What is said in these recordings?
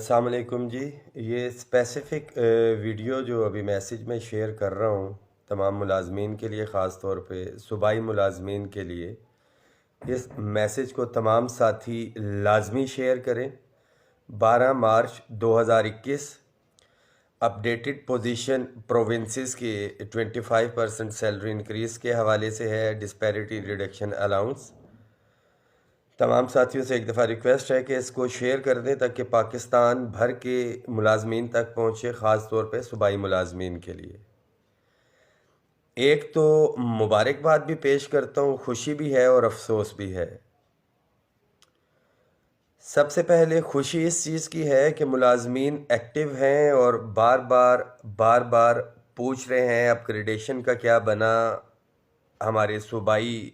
अस्सलाम वालेकुम जी। ये स्पेसिफ़िक वीडियो जो अभी मैसेज में शेयर कर रहा हूँ तमाम मुलाजमीन के लिए, ख़ास तौर पे सूबाई मुलाजमीन के लिए। इस मैसेज को तमाम साथी लाजमी शेयर करें। 12 मार्च 2021 अपडेटेड पोजीशन प्रोविंसेस के 25% सैलरी इंक्रीज़ के हवाले से है, डिस्पैरिटी रिडक्शन अलाउंस। तमाम साथियों से एक दफ़ा रिक्वेस्ट है कि इसको शेयर कर दें ताकि पाकिस्तान भर के मुलाजमीन तक पहुँचे, ख़ास तौर पे सूबाई मुलाजमीन के लिए। एक तो मुबारकबाद भी पेश करता हूँ, खुशी भी है और अफसोस भी है। सबसे पहले खुशी इस चीज़ की है कि मुलाजमीन एक्टिव हैं और बार बार पूछ रहे हैं अपग्रेडेशन का क्या बना, हमारे सूबाई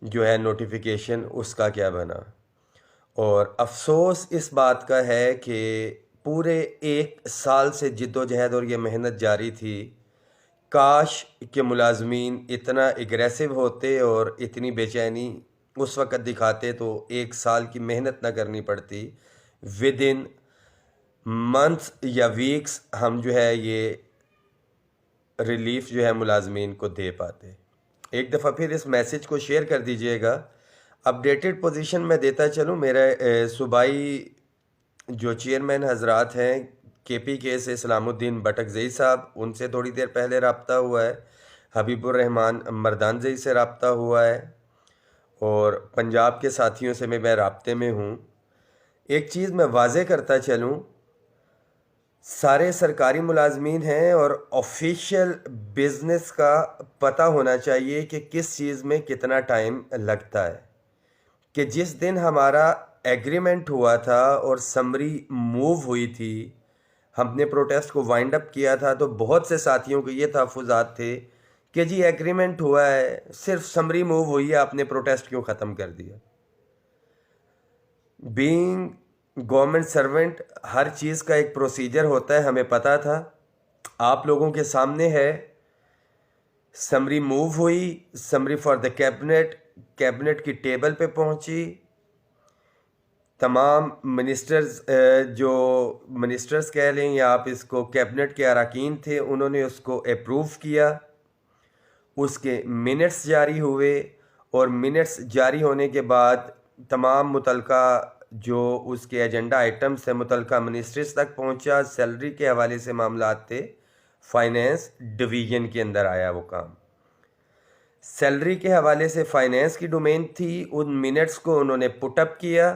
जो है नोटिफिकेशन उसका क्या बना। और अफसोस इस बात का है कि पूरे 1 साल से जिद्दोजहद और ये मेहनत जारी थी। काश के मुलाजमीन इतना एग्रेसिव होते और इतनी बेचैनी उस वक़्त दिखाते तो 1 साल की मेहनत ना करनी पड़ती। विद इन मंथ्स या वीक्स हम जो है ये रिलीफ जो है मुलाजमीन को दे पाते। एक दफ़ा फिर इस मैसेज को शेयर कर दीजिएगा। अपडेटेड पोजीशन में देता चलूँ। मेरा सूबाई जो चेयरमैन हजरात हैं KPK से सलामुद्दीन बटकजई साहब, उनसे थोड़ी देर पहले रब्ता हुआ है। हबीबुर रहमान मर्दानजई से रब्ता हुआ है और पंजाब के साथियों से मैं राब्ते में हूँ। एक चीज़ मैं वाज़े करता चलूँ, सारे सरकारी मुलाजमीन हैं और ऑफिशियल बिज़नेस का पता होना चाहिए कि किस चीज़ में कितना टाइम लगता है। कि जिस दिन हमारा एग्रीमेंट हुआ था और समरी मूव हुई थी, हमने प्रोटेस्ट को वाइंड अप किया था, तो बहुत से साथियों के ये तहफ़्फ़ुज़ात थे कि जी एग्रीमेंट हुआ है, सिर्फ समरी मूव हुई है, आपने प्रोटेस्ट क्यों ख़त्म कर दिया। बीइंग गवर्नमेंट सर्वेंट हर चीज़ का एक प्रोसीजर होता है, हमें पता था। आप लोगों के सामने है, समरी मूव हुई, summary for the cabinet, cabinet की टेबल पे पहुंची। तमाम मिनिस्टर्स, जो मिनिस्टर्स कह लें या आप इसको कैबिनेट के अरकान थे, उन्होंने उसको अप्रूव किया। उसके मिनट्स जारी हुए और मिनट्स जारी होने के बाद तमाम मुतलका जो उसके एजेंडा आइटम्स थे मुतलका मिनिस्ट्रीज तक पहुंचा। सैलरी के हवाले से मामलात थे, फाइनेंस डिवीज़न के अंदर आया वो काम। सैलरी के हवाले से फाइनेंस की डोमेन थी। उन मिनट्स को उन्होंने पुटअप किया,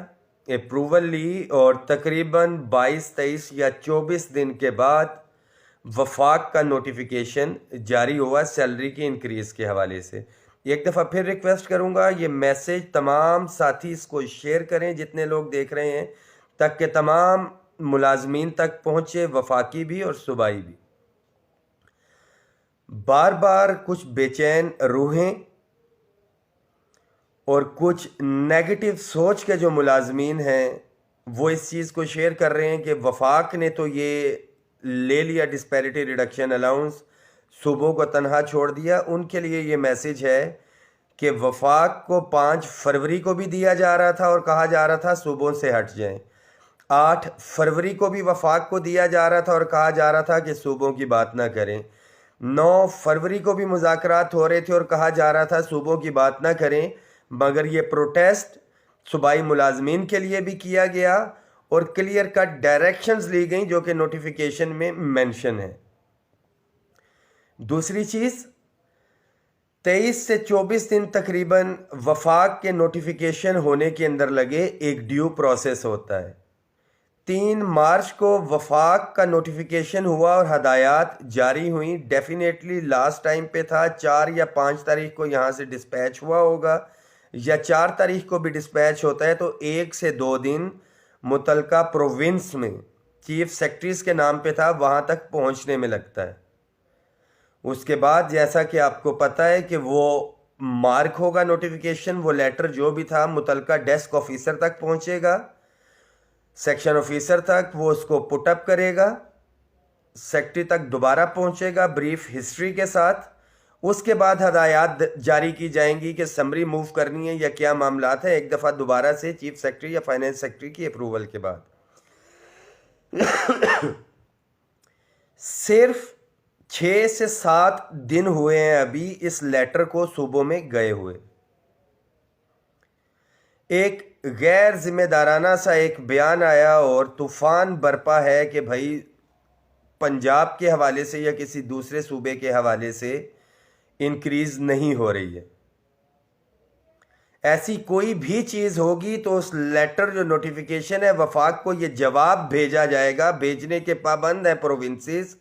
अप्रूवल ली और तकरीबन 22, 23 या 24 दिन के बाद वफाक का नोटिफिकेशन जारी हुआ सैलरी के इंक्रीज़ के हवाले से। एक दफ़ा फिर रिक्वेस्ट करूंगा, ये मैसेज तमाम साथी इसको शेयर करें जितने लोग देख रहे हैं, ताकि तमाम मुलाजमीन तक पहुँचे, वफाकी भी और सूबाई भी। बार बार कुछ बेचैन रूहें और कुछ नेगेटिव सोच के जो मुलाजमीन हैं वो इस चीज़ को शेयर कर रहे हैं कि वफाक ने तो ये ले लिया डिस्पैरिटी रिडक्शन अलाउंस, सूबों को तनहा छोड़ दिया। उनके लिए ये मैसेज है कि वफाक को 5 फरवरी को भी दिया जा रहा था और कहा जा रहा था सूबों से हट जाएं। 8 फरवरी को भी वफाक को दिया जा रहा था और कहा जा रहा था कि सूबों की बात ना करें। 9 फरवरी को भी मुज़ाकरात हो रहे थे और कहा जा रहा था सूबों की बात ना करें, मगर ये प्रोटेस्ट सूबाई मुलाजमीन के लिए भी किया गया और क्लियर कट डायरेक्शंस ली गई जो कि नोटिफिकेशन में मेंशन है। दूसरी चीज़, 23 से 24 दिन तकरीबन वफाक के नोटिफिकेशन होने के अंदर लगे, एक ड्यू प्रोसेस होता है। 3 मार्च को वफाक का नोटिफिकेशन हुआ और हदायत जारी हुई। डेफिनेटली लास्ट टाइम पे था 4 या 5 तारीख को यहाँ से डिस्पैच हुआ होगा या 4 तारीख को भी डिस्पैच होता है, तो 1 से 2 दिन मुतलका प्रोविंस में चीफ सेक्रेटरीज के नाम पे था, वहाँ तक पहुँचने में लगता है। उसके बाद जैसा कि आपको पता है कि वो मार्क होगा नोटिफिकेशन, वो लेटर जो भी था मुतलका डेस्क ऑफिसर तक पहुँचेगा, सेक्शन ऑफिसर तक, वो उसको पुटअप करेगा, सेक्रेटरी तक दोबारा पहुंचेगा ब्रीफ हिस्ट्री के साथ। उसके बाद हदायत जारी की जाएंगी कि समरी मूव करनी है या क्या मामलात है, एक दफ़ा दोबारा से चीफ सेक्रेटरी या फाइनेंस सेक्रेटरी की अप्रूवल के बाद। सिर्फ 6 से 7 दिन हुए हैं अभी इस लेटर को सूबों में गए हुए। एक गैर जिम्मेदाराना सा एक बयान आया और तूफान बरपा है कि भाई पंजाब के हवाले से या किसी दूसरे सूबे के हवाले से इंक्रीज नहीं हो रही है। ऐसी कोई भी चीज़ होगी तो उस लेटर जो नोटिफिकेशन है वफाक को ये जवाब भेजा जाएगा, भेजने के पाबंद है प्रोविंसेस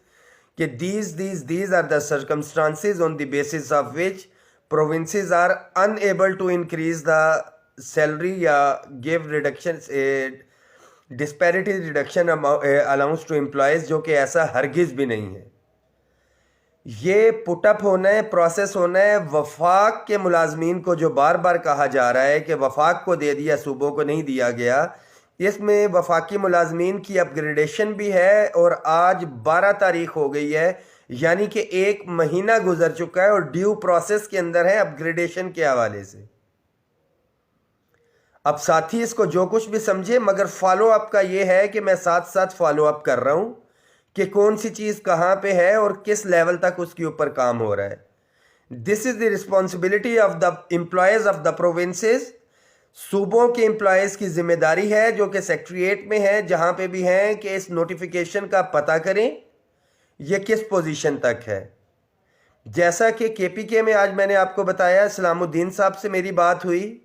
कि these are the circumstances on the basis of which provinces are unable to increase the salary या give reduction disparity reduction allowance to employees, जो कि ऐसा हरगिज़ भी नहीं है। ये पुटअप होना है, प्रोसेस होना है। वफाक के मुलाजमीन को जो बार बार कहा जा रहा है कि वफाक को दे दिया, सूबों को नहीं दिया गया, इसमें वफाकी मुलाजमीन की अपग्रेडेशन भी है और आज 12 तारीख हो गई है, यानी कि 1 महीना गुजर चुका है और ड्यू प्रोसेस के अंदर है अपग्रेडेशन के हवाले से। अब साथी इसको जो कुछ भी समझे, मगर फॉलो अप का ये है कि मैं साथ साथ फॉलो अप कर रहा हूँ कि कौन सी चीज़ कहाँ पे है और किस लेवल तक उसके ऊपर काम हो रहा है। This is the responsibility of the employees of the provinces. सूबों के एम्प्लॉयज़ की जिम्मेदारी है जो कि सेक्रेटरीट में है, जहाँ पे भी हैं, कि इस नोटिफिकेशन का पता करें ये किस पोजीशन तक है। जैसा कि KPK में आज मैंने आपको बताया, सलामुद्दीन साहब से मेरी बात हुई,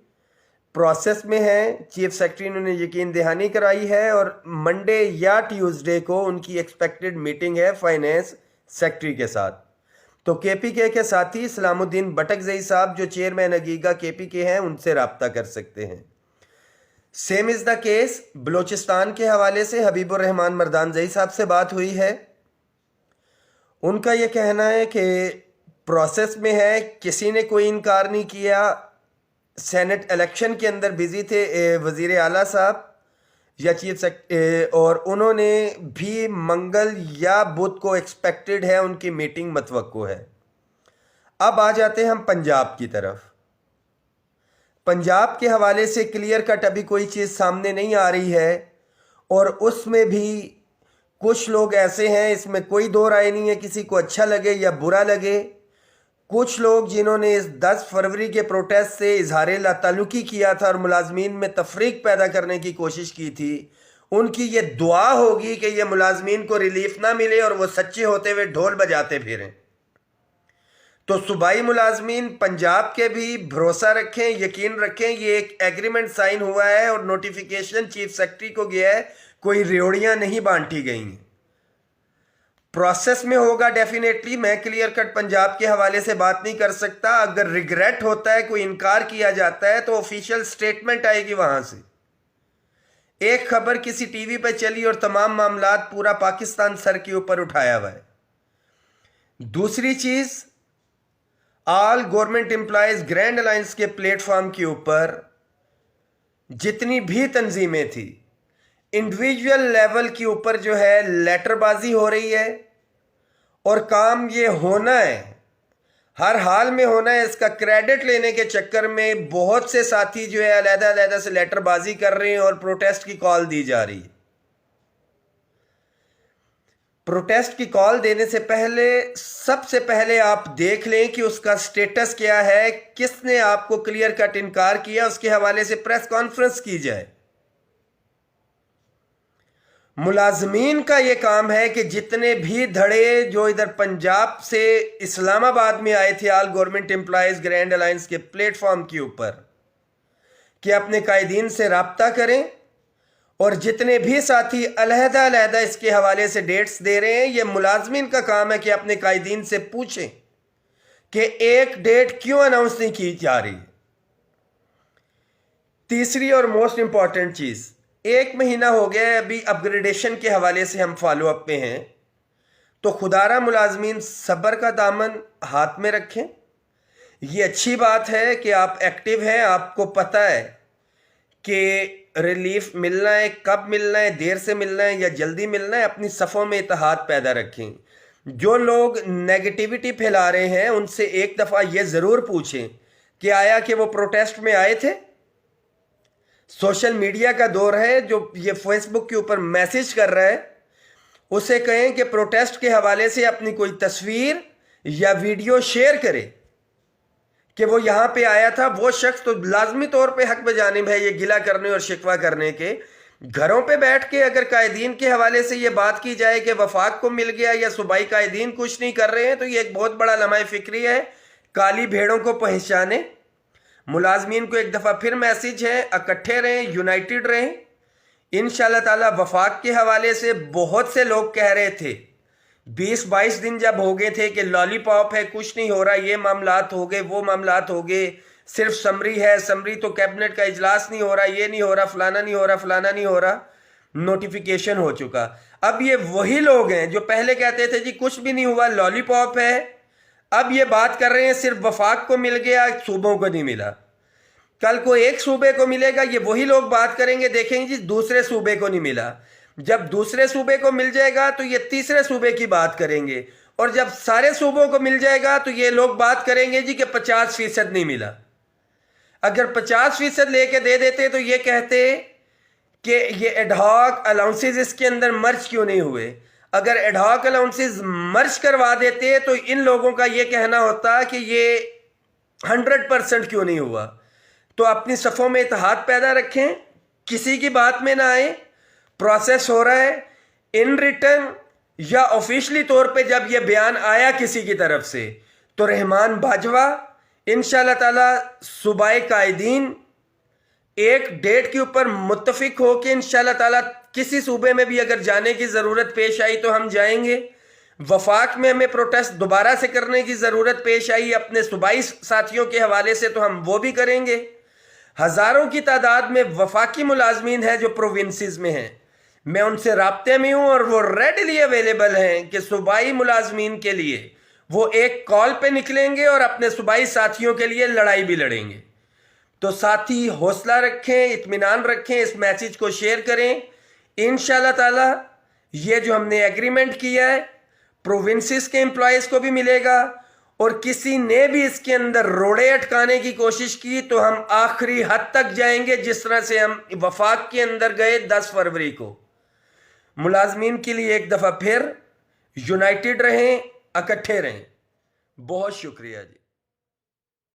प्रोसेस में है, चीफ सेक्रेटरी ने उन्हें यकीन दहानी कराई है और मंडे या ट्यूसडे को उनकी एक्सपेक्टेड मीटिंग है फाइनेंस सेक्रेटरी के साथ। तो KPK के साथी सलामुद्दीन बटकजई साहब जो चेयरमैन अगीगा KPK हैं, उनसे रब्ता कर सकते हैं। Same is the case Balochistan के हवाले से हबीबुर रहमान मर्दानजई साहब से बात हुई है। उनका यह कहना है कि प्रोसेस में है, किसी ने कोई इनकार नहीं किया। सेनेट इलेक्शन के अंदर बिजी थे वज़ीर आला साहब या चीफ सेक्रेटरी, और उन्होंने भी मंगल या बुध को एक्सपेक्टेड है उनकी मीटिंग मतवक्को है। अब आ जाते हैं हम पंजाब की तरफ। पंजाब के हवाले से क्लियर कट अभी कोई चीज़ सामने नहीं आ रही है और उसमें भी कुछ लोग ऐसे हैं, इसमें कोई दो राय नहीं है, किसी को अच्छा लगे या बुरा लगे। कुछ लोग जिन्होंने इस 10 फरवरी के प्रोटेस्ट से इजहार लाताल्लुकी किया था और मुलाजमीन में तफरीक पैदा करने की कोशिश की थी, उनकी ये दुआ होगी कि ये मुलाजमीन को रिलीफ ना मिले और वो सच्चे होते हुए ढोल बजाते फिरें। तो सूबाई मुलाजमीन पंजाब के भी भरोसा रखें, यकीन रखें, ये एक एग्रीमेंट साइन हुआ है और नोटिफिकेशन चीफ सेक्रेटरी को गया है, कोई रेवड़ियाँ नहीं बांटी गई हैं। प्रोसेस में होगा डेफिनेटली। मैं क्लियर कट पंजाब के हवाले से बात नहीं कर सकता। अगर रिग्रेट होता है, कोई इनकार किया जाता है, तो ऑफिशियल स्टेटमेंट आएगी वहां से। एक खबर किसी टीवी पर चली और तमाम मामलात पूरा पाकिस्तान सर के ऊपर उठाया हुआ है। दूसरी चीज, all government employees grand alliance के प्लेटफॉर्म के ऊपर जितनी भी तंजीमें थी, इंडिविजुअल लेवल के ऊपर जो है लेटरबाजी हो रही है और काम ये होना है, हर हाल में होना है। इसका क्रेडिट लेने के चक्कर में बहुत से साथी जो है अलग-अलग से लेटरबाजी कर रहे हैं और प्रोटेस्ट की कॉल दी जा रही है। प्रोटेस्ट की कॉल देने से पहले सबसे पहले आप देख लें कि उसका स्टेटस क्या है, किसने आपको क्लियर कट इनकार किया, उसके हवाले से प्रेस कॉन्फ्रेंस की जाए। मुलाजमीन का यह काम है कि जितने भी धड़े जो इधर पंजाब से इस्लामाबाद में आए थे all government employees grand alliance के प्लेटफॉर्म के ऊपर, कि अपने कायदीन से रब्ता करें और जितने भी साथी अलहदा इसके हवाले से डेट्स दे रहे हैं, यह मुलाजमीन का काम है कि अपने कायदीन से पूछें कि एक डेट क्यों अनाउंस नहीं की जा रही। तीसरी और मोस्ट इंपॉर्टेंट चीज, 1 महीना हो गया है अभी अपग्रेडेशन के हवाले से हम फॉलो अप पे हैं, तो खुदारा मुलाजमीन सब्र का दामन हाथ में रखें। ये अच्छी बात है कि आप एक्टिव हैं, आपको पता है कि रिलीफ मिलना है, कब मिलना है, देर से मिलना है या जल्दी मिलना है। अपनी सफ़ों में इत्तेहाद पैदा रखें। जो लोग नेगेटिविटी फैला रहे हैं उनसे एक दफ़ा ये ज़रूर पूछें कि आया कि वो प्रोटेस्ट में आए थे। सोशल मीडिया का दौर है, जो ये फेसबुक के ऊपर मैसेज कर रहा है उसे कहें कि प्रोटेस्ट के हवाले से अपनी कोई तस्वीर या वीडियो शेयर करे कि वो यहाँ पे आया था। वो शख्स तो लाजमी तौर पे हक बजानिब है ये गिला करने और शिकवा करने के। घरों पे बैठ के अगर कायदीन के हवाले से ये बात की जाए कि वफाक को मिल गया या सूबाई कायदीन कुछ नहीं कर रहे हैं, तो ये एक बहुत बड़ा लम्हा फिक्री है। काली भेड़ों को पहचाने। मुलाजमीन को एक दफ़ा फिर मैसेज है, इकट्ठे रहें, यूनाइटेड रहें। इंशाअल्लाह ताला वफाक के हवाले से बहुत से लोग कह रहे थे 20-22 दिन जब हो गए थे कि लॉलीपॉप है, कुछ नहीं हो रहा, ये मामलात हो गए, वो मामलात हो गए, सिर्फ समरी है, समरी तो कैबिनेट का इजलास नहीं हो रहा, ये नहीं हो रहा, फलाना नहीं हो रहा, फलाना नहीं हो रहा, नोटिफिकेशन हो चुका। अब ये वही लोग हैं जो पहले कहते थे जी कुछ भी नहीं हुआ, लॉलीपॉप है। अब ये बात कर रहे हैं सिर्फ वफाक को मिल गया, सूबों को नहीं मिला। कल को एक सूबे को मिलेगा, ये वही लोग बात करेंगे, देखेंगे जी दूसरे सूबे को नहीं मिला। जब दूसरे सूबे को मिल जाएगा तो ये तीसरे सूबे की बात करेंगे, और जब सारे सूबों को मिल जाएगा तो ये लोग बात करेंगे जी कि 50% नहीं मिला। अगर 50% लेके दे देते तो ये कहते कि ये एडहॉक अलाउंसेस इसके अंदर मर्ज क्यों नहीं हुए। अगर एडहॉक अलाउंसेस मर्ज करवा देते तो इन लोगों का ये कहना होता कि ये 100% क्यों नहीं हुआ। तो अपनी सफ़ों में इत्तेहाद पैदा रखें, किसी की बात में ना आए। प्रोसेस हो रहा है, इन रिटर्न या ऑफिशियली तौर पे जब यह बयान आया किसी की तरफ से, तो रहमान बाजवा इंशाअल्लाह ताला सूबाए कायदीन एक डेट के ऊपर मुत्तफिक हो के इंशाअल्लाह ताला किसी सूबे में भी अगर जाने की ज़रूरत पेश आई तो हम जाएंगे। वफाक में हमें प्रोटेस्ट दोबारा से करने की ज़रूरत पेश आई अपने सूबाई साथियों के हवाले से तो हम वो भी करेंगे। हज़ारों की तादाद में वफाकी मुलाजमीन हैं जो प्रोविंसेस में हैं, मैं उनसे राब्ते में हूँ और वो रेडली अवेलेबल हैं कि सूबाई मुलाजमीन के लिए वो एक कॉल पे निकलेंगे और अपने सूबाई साथियों के लिए लड़ाई भी लड़ेंगे। तो साथी हौसला रखें, इत्मीनान रखें, इस मैसेज को शेयर करें। इंशाअल्लाह ताला ये जो हमने एग्रीमेंट किया है प्रोविंसेस के एम्प्लॉयज़ को भी मिलेगा, और किसी ने भी इसके अंदर रोड़े अटकाने की कोशिश की तो हम आखिरी हद तक जाएंगे, जिस तरह से हम वफाक के अंदर गए 10 फरवरी को। मुलाजमीन के लिए एक दफ़ा फिर यूनाइटेड रहें, इकट्ठे रहें। बहुत शुक्रिया जी।